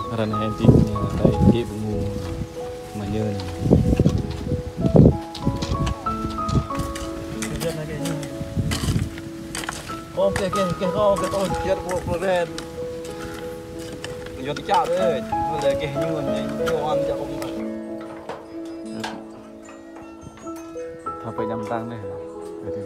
Karena intinya dari dia bungu manyen. Oke kau chết bộ lên. Vô tí chạo đấy, nó lấy cái như này vô ăn cho ông mà. Thằng phải nhắm tăng này. Để đi.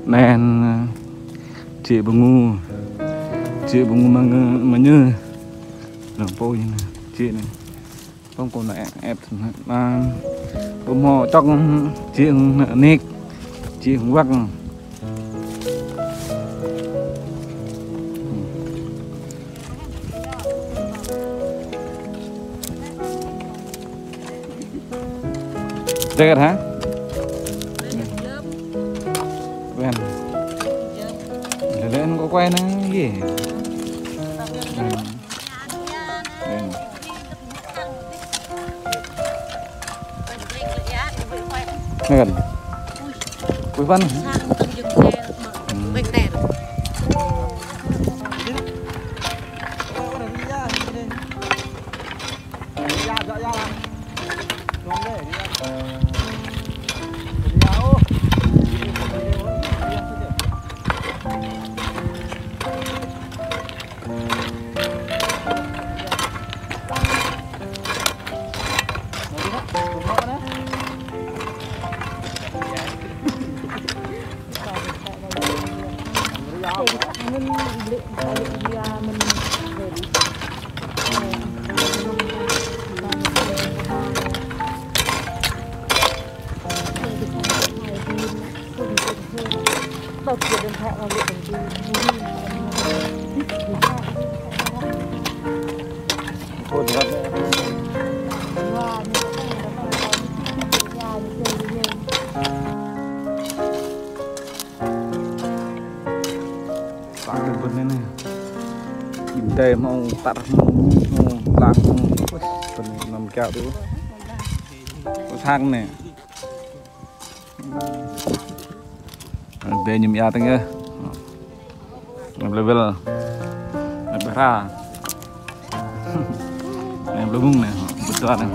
Men chị bungu mang nhớ đường pôi như này chị này không còn lại ép mà bông họ cho chị nick chị không vắt hả quen lên có quen á gì gần Quý Văn teh mau tar mau lang phần nằm kẹo nữa có sang này về nhầm ya tengah level berapa yang belum nih betul ada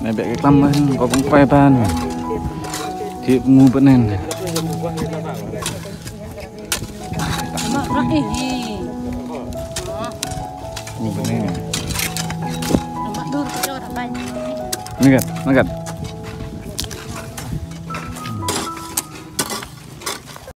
Nebek ke klaman kok pengpepan. Cip ngubenen. Ngubenen. Magat.